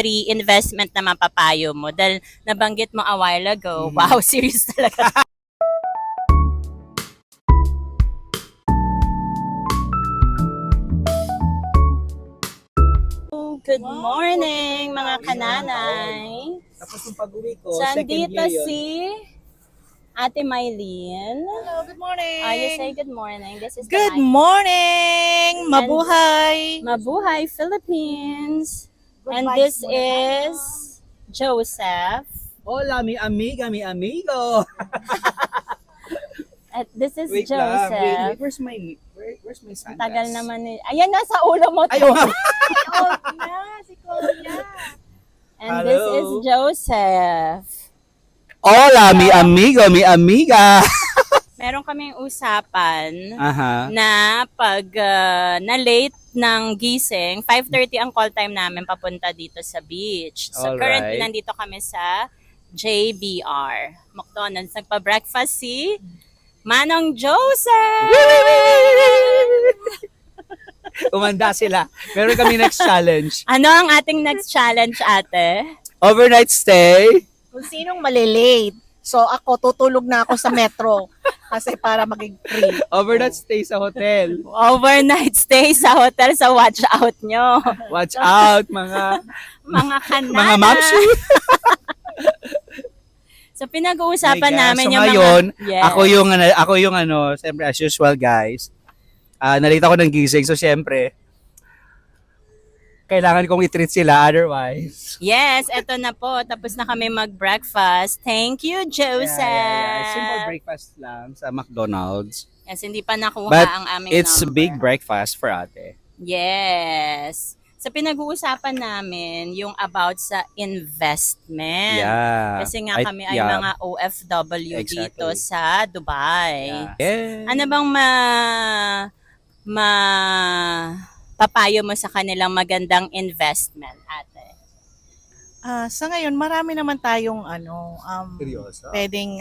3 investment na mapapayo mo? Dahil nabanggit mo a while ago. Wow, serious talaga. Good morning, mga kananay. Tapos nung pag-uwi ko, So, second andito year yun. si Ate Mylene. Hello, good morning. You say good morning. This is the Good mic. morning. Mabuhay. Mabuhay, Philippines. Good And vibes this muna is Joseph. Hola, mi amiga, mi amigo. At this is Wait Joseph. lang, wait, where's my sandals? Tagal naman ni... Ayan, nasa ulo mo. Ayaw nga. Si Konya. And this is Hello. Joseph. Hola, mi amigo, mi amiga. Meron kaming usapan Aha. na pag na-late ng gising, 5:30 ang call time namin papunta dito sa beach. So Alright. currently nandito kami sa JBR, McDonald's. Nagpa-breakfast si Manong Joseph! Umanda sila. Meron kami next challenge. Ano ang ating next challenge, ate? Overnight stay. Kung sinong malilate. So ako, tutulog na ako sa metro. Kasi para maging free. Overnight stay sa hotel. Overnight stay sa hotel sa watch out nyo. Watch out, mga Mga kanana. mga mamsi. So pinag-uusapan namin So yung ngayon, mga... Yes. ako yung siyempre as usual guys. Nalita ko ng gising, so siyempre kailangan kong i-treat sila otherwise. Yes, eto na po. Tapos na kami mag-breakfast. Thank you, Joseph. Yeah. Simple breakfast lang sa McDonald's. Yes, hindi pa nakuha But ang aming it's number. big breakfast for ate. Yes. So pinag-uusapan namin yung about sa investment. Yeah. Kasi nga kami ay mga OFW Exactly. dito sa Dubai. Yeah. Ano bang papayo mo sa kanilang magandang investment, ate? Sa ngayon, marami naman tayong Seryoso? pwedeng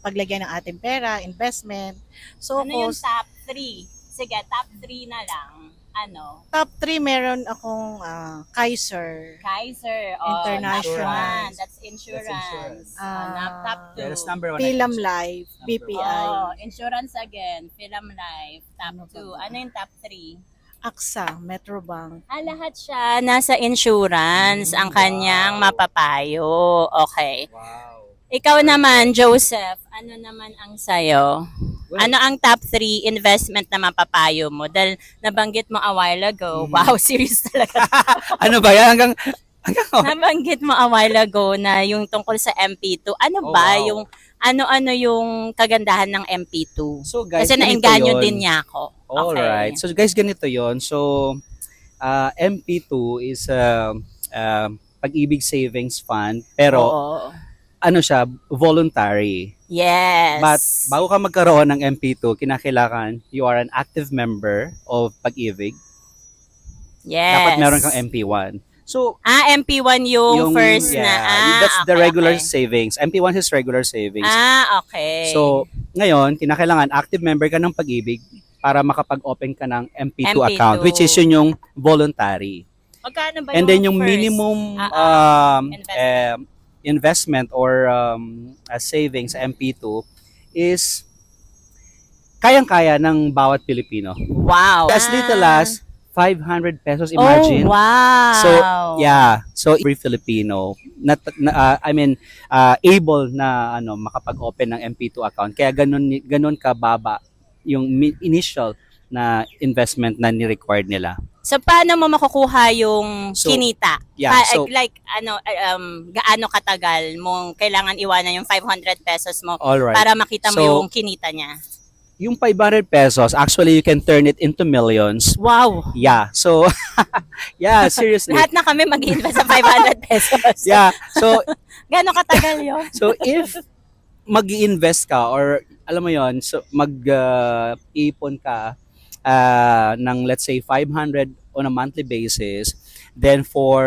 paglagyan ng ating pera, investment. So, Ano yung ako, top 3? Sige, top 3 na lang. Ano? top 3 meron akong Kaiser. Kaiser. International. That's insurance. Ah, Top 2. Yeah, that's number one. Philam Life, Number BPI, Insurance again. Philam Life. Top Ano pa 2. ba? Ano yung top 3? AXA, Metrobank. Lahat siya nasa insurance ang kanyang mapapayo. Okay. Wow. Ikaw naman, Joseph, ano naman ang sayo? Well, Ano ang top 3 investment na mapapayo mo? Dahil nabanggit mo a while ago. Wow, serious talaga. ano ba yan? Hanggang Nabanggit mo a while ago na yung tungkol sa MP2. Ano Oh, ba wow. yung ano yung kagandahan ng MP2? So guys, Kasi ganito naengganyo yun. din niya ako. Alright. So guys, ganito yon. So, MP2 is Pag-ibig Savings Fund. Pero, Oo. ano siya, voluntary. Yes. But, bago ka magkaroon ng MP2, kinakailangan you are an active member of Pag-ibig. yes. Dapat meron kang MP1. So, MP1 yung first na. that's the okay, regular okay. savings. MP1 is regular savings. Okay. So, ngayon, kinakailangan active member ka ng Pag-ibig para makapag-open ka ng MP2 MP2. account, which is yun yung voluntary. Magkano ba And then yung first? minimum investment or savings sa MP2 is kayang-kaya ng bawat Pilipino. Wow. As little as 500 pesos, imagine. Oh, wow. So, yeah. So, every Filipino able na makapag-open ng MP2 account. Kaya ganun kababa yung initial na investment na ni-required nila. So, paano mo makukuha yung So, kinita? yeah, so- Gaano katagal mong kailangan iwanan yung 500 pesos mo All right. para makita mo So, yung kinita niya? Yung 500 pesos, actually you can turn it into millions. Wow. Yeah. So, yeah, seriously. Lahat na kami mag-invest sa 500 pesos. Yeah. So, Gaano katagal yun? so if mag-invest ka or alam mo yon, so ipon ka ng let's say 500 on a monthly basis, then for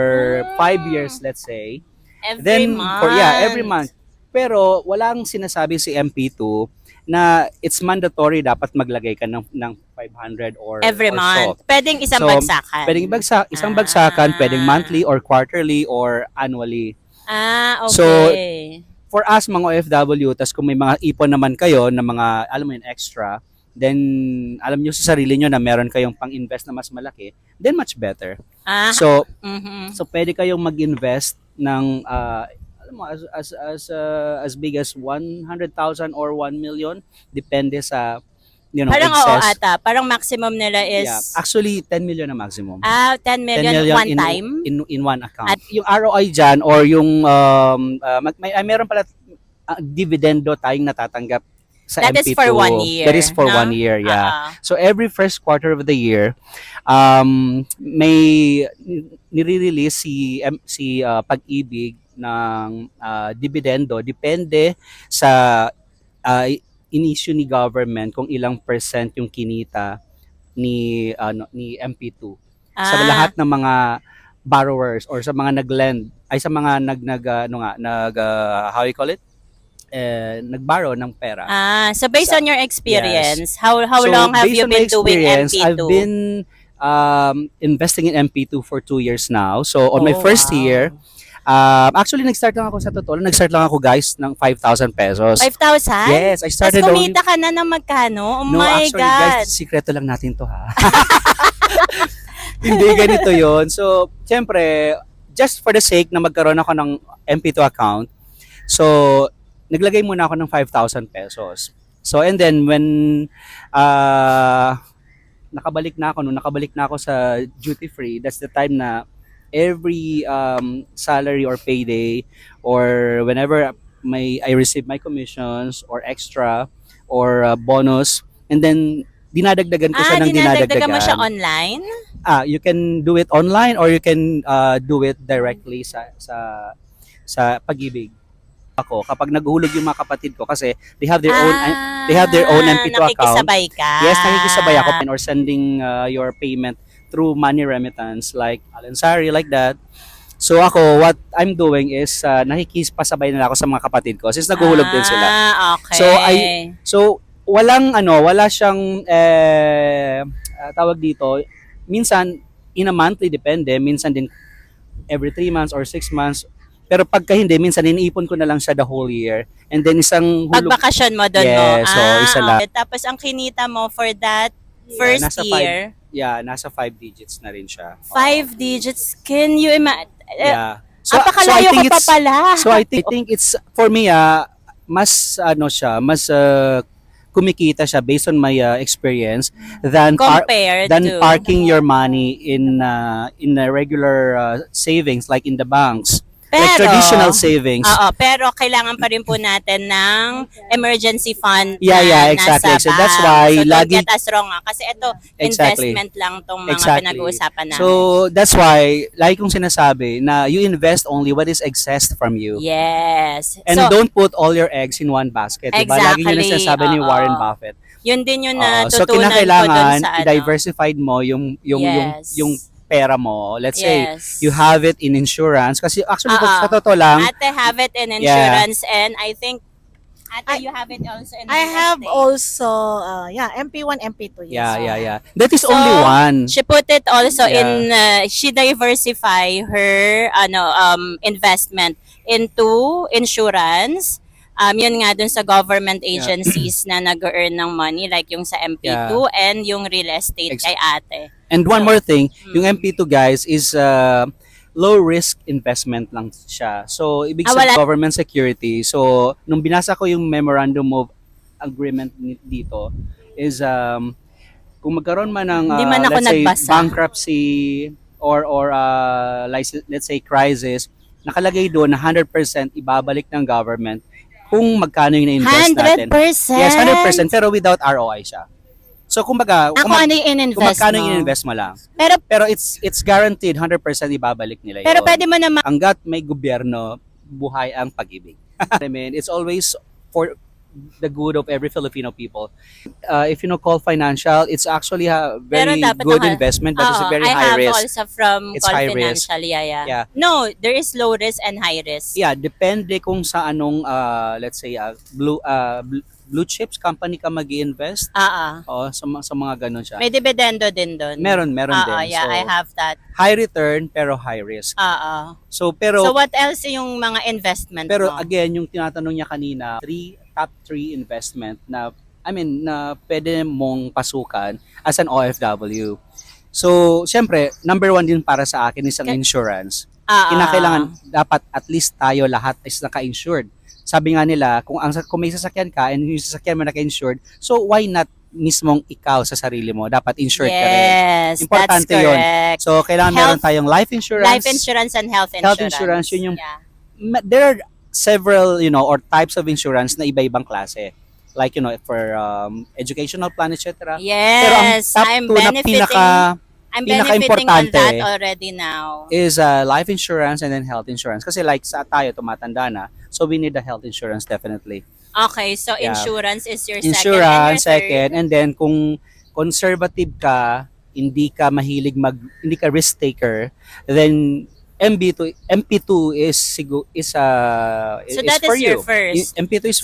5 years let's say, Every month. every month. Pero walang sinasabi si MP2 na it's mandatory dapat maglagay ka ng 500 or Every or month. so. Pwedeng isang So, bagsakan. Pwedeng isang Ah. bagsakan, pwedeng monthly or quarterly or annually. Ah, So, okay. For us mga OFW, tas kung may mga ipon naman kayo na mga alam mo yun extra, then alam niyo sa sarili niyo na meron kayong pang-invest na mas malaki, then much better. Ah, So mhm. so pwede kayong mag-invest ng alam mo as big as 100,000 or 1 million depende sa Parang oo excess. ata. Parang maximum nila is Yeah, actually 10 million na maximum. 10 10 million, million one in, time. in one account. At- At yung ROI dyan or yung meron pala dividendo tayong natatanggap sa That MP2. is for 1 year. That is for no? 1 year, yeah. Oo. So every first quarter of the year, may nire-release si Pag-ibig ng dividendo depende sa in-issue ni government kung ilang percent yung kinita ni MP2 sa lahat ng mga borrowers or sa mga nag-lend ay sa mga how you call it nag-borrow ng pera. So based Sa- on your experience, how So, long have based you on my been doing experience, MP2? I've been investing in MP2 for 2 years now. So on my Oh, first wow. year, actually nag-start lang ako sa totoo. Nag-start lang ako guys ng 5,000 pesos. 5,000? Yes, I Tapos started only. kumita ka na ng magkano? Oh No, my actually God. guys, sikreto lang natin to ha. Hindi ganito yon. So, siyempre, just for the sake na magkaroon ako ng MP2 account, so, naglagay muna ako ng 5,000 pesos. So, and then, when nakabalik na ako sa duty free, that's the time na every salary or payday or whenever I receive my commissions or extra or bonus, and then dinadagdagan ko siya ng dinadagdagan mo siya dinadagdagan. online? You can do it online or you can do it directly sa Pag-ibig. Ako kapag naghulog yung mga kapatid ko kasi they have their own MP2 account. Nakikisabay ka. Yes, nakikisabay ako or sending your payment through money remittance like Alensari, like that. So ako, what I'm doing is nakikipasabay na ako sa mga kapatid ko since naguhulog din sila. Okay. So wala siyang tawag dito. Minsan in a monthly depende, minsan din every 3 months or 6 months. Pero pagka hindi, minsan iniipon ko na lang siya the whole year. And then isang hulog. Pagbakasyon mo doon mo. Yes, so isa lang. Okay. Tapos ang kinita mo for that first nasa year, nasa 5 digits na rin siya. 5 digits. Can you imagine? Yeah. Apakalayo ko pa pala. So I think it's for me mas mas kumikita siya based on my experience than compared to parking your money in a regular savings like in the banks. Like traditional savings. Oo, pero kailangan pa rin po natin ng emergency fund Yeah, na exactly. nasa So that's bank. why so don't lagi get us wrong kasi ito Exactly. investment lang tong mga Exactly. pinag-uusapan namin. So that's why lagi kong sinasabi na you invest only what is excess from you. Yes. And so, don't put all your eggs in one basket. Diba? Lagi yun ang sinasabi ni Oo. Warren Buffett. yun din yung So natutunan ko dun kinakailangan sa diversified mo yung Yes. yung pera mo. Let's say Yes. you have it in insurance kasi actually Oo. sa totoo lang Ate have it in insurance and I think Ate you have it also in I real have estate. also, MP1, MP2. Yes. yeah. That is So, only one. She put it also Yeah. in she diversify her investment into insurance. Yun nga dun sa government agencies na nag-earn ng money like yung sa MP2 and yung real estate kay ate. And one more thing, yung Mm. MP2 guys is low risk investment lang siya. So ibig Wala. sabihin government security. So nung binasa ko yung memorandum of agreement dito is kung magkaroon man ng Hindi man ako let's say nagbasa. bankruptcy or let's say crisis, nakalagay doon na 100% ibabalik ng government kung magkano yung na-invest natin. 100%? Yes, 100% pero without ROI siya. So kumbaga, Ako ano yung kung in-invest magkano mo? yung in-invest mo lang. Pero It's guaranteed 100% ibabalik nila yun. Pero pwede mo naman Hanggat may gobyerno, buhay ang pag-ibig. I mean, it's always for the good of every Filipino people. If you know Call Financial, it's actually a very dapat good naka- investment, but it's a very I high have risk. also from It's Call high risk. Financial. Yeah. Yeah. No, there is low risk and high risk. Yeah, depende kung sa anong let's say blue chips company ka mag-invest. Oo, sa mga ganun siya. May dividendo din doon. Meron din. Yeah, So, I have that. high return pero high risk. So, So what else yung mga investment pero mo? again, yung tinatanong niya kanina, top three investment na pwede mong pasukan as an OFW. So, syempre, number one din para sa akin is ang insurance. Kinakailangan dapat at least tayo lahat is naka-insured. Sabi nga nila, kung may sasakyan ka and yung sasakyan mo naka-insured, so why not mismong ikaw sa sarili mo? Dapat insured ka rin. Yes, Importante that's yun. correct. So, kailangan meron tayong life insurance. Life insurance and health insurance. Health insurance, yun yung Yeah. there are several, or types of insurance na iba-ibang klase. Like, for educational plan, etc. Yes, Pero ang top I'm 2 na benefiting. I'm benefiting on pinaka-importante that already now. is life insurance and then health insurance. Kasi like sa tayo, tumatanda na. So we need the health insurance definitely. Okay, so Yeah. insurance is your Insurance, second. and then kung conservative ka, hindi ka hindi ka risk taker, then MP2 is So that for is your you. first. MP2 is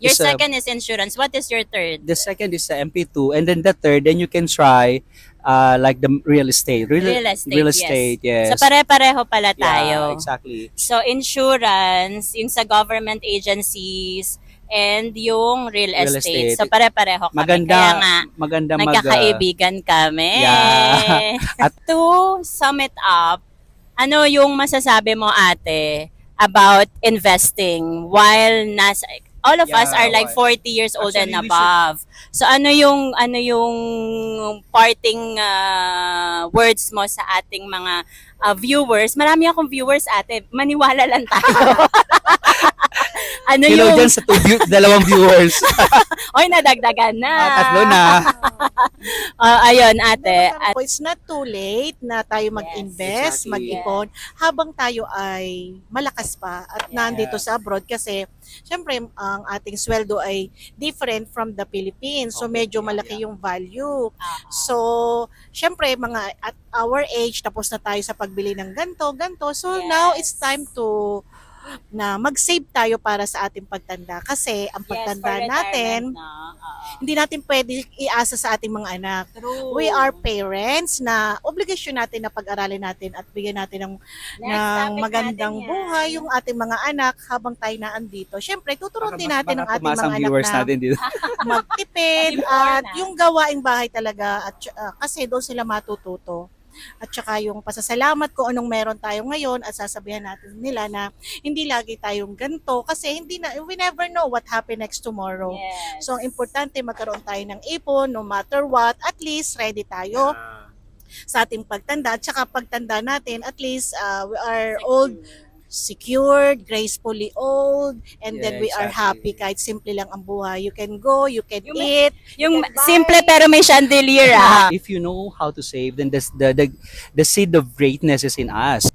Your is a- second is insurance. What is your third? the second is the MP2, and then the third, then you can try like the real estate. Real estate, yes. So pare-pareho pala Yeah, tayo. exactly. So insurance, yung sa government agencies, and yung real estate. estate. So pare-pareho kami. Kaya nga, maganda nagkakaibigan kami. Yeah. At to sum it up, ano yung masasabi mo, ate, about investing while all of us Yeah, are like 40 years old Actually, and we above. So ano yung parting words mo sa ating mga viewers? Marami akong viewers, ate. Maniwala lang tayo. Ano Hello yung dyan sa dalawang viewers. Oy, nadagdagan na. Tatlo na. Ayun, ate. So, it's not too late na tayo mag-invest, exactly. mag-ipon, habang tayo ay malakas pa at nandito sa abroad kasi syempre ang ating sweldo ay different from the Philippines. So medyo malaki yung value. So syempre at our age tapos na tayo sa pagbili ng ganto. So now it's time to na mag-save tayo para sa ating pagtanda kasi ang pagtanda natin hindi natin pwede iasa sa ating mga anak. True. We are parents na obligasyon natin na pag-aralin natin at bigyan natin ng magandang buhay yung ating mga anak habang tayo na andito. Syempre, tuturuan din natin ang ating mga anak viewers na natin dito. magtipid at yung gawaing bahay talaga at kasi doon sila matututo. At saka yung pasasalamat ko anong meron tayo ngayon at sasabihan natin nila na hindi lagi tayong ganto kasi we never know what happen next tomorrow. Yes. So, ang importante magkaroon tayo ng ipon no matter what. At least ready tayo sa ating pagtanda. At saka pagtanda natin, at least we are old, secured, gracefully old, and Yeah, then we are exactly. happy kahit simple lang ang buhay. You can go, you can eat. Yung Goodbye. simple pero may chandelier, If you know how to save, then the seed of greatness is in us.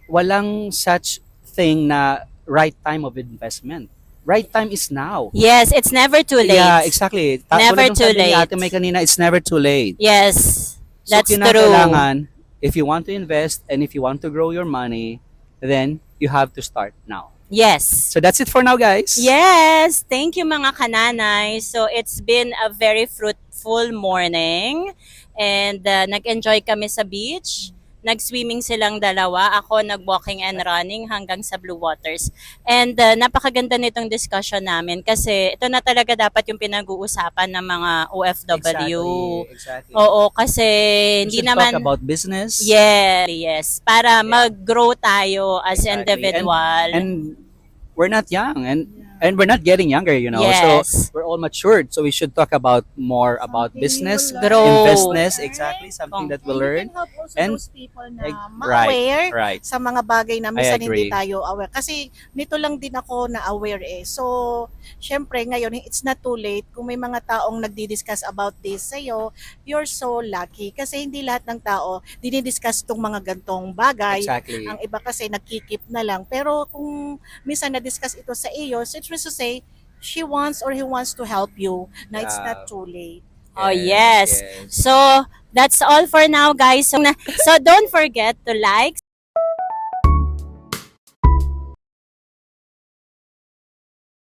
Walang such thing na right time of investment. Right time is now. Yes, it's never too late. Yeah, exactly. Never Tulad ng too sabi ni late. Ate May kanina, it's never too late. Yes, So, that's true. kinakailangan, if you want to invest and if you want to grow your money, then you have to start now. Yes. So that's it for now, guys. Yes, thank you mga kananay. So it's been a very fruitful morning and nag-enjoy kami sa beach. Nag-swimming silang dalawa. Ako nag-walking and running hanggang sa Blue Waters. And napakaganda nitong discussion namin kasi ito na talaga dapat yung pinag-uusapan ng mga OFW. Exactly. Oo, kasi We hindi should naman... talk about business. Yes. Para mag-grow tayo as Exactly. individual. And we're not young and we're not getting younger, Yes. So we're all matured. So we should talk more about business, Grow. investness, exactly, something that we'll learn. You can help also And- those people na Right, ma-aware right. sa mga bagay na minsan hindi agree. tayo aware. Kasi nito lang din ako na aware eh. So, syempre ngayon, it's not too late. Kung may mga taong nagdi-discuss about this sa'yo, you're so lucky. Kasi hindi lahat ng tao dinidiscuss itong mga gantong bagay. Exactly. Ang iba kasi nagkikip na lang. Pero kung minsan na-discuss ito sa iyo, so it means to say, she wants or he wants to help you na it's Yeah. not too late. Oh, yes. So, that's all for now, guys. So don't forget to like,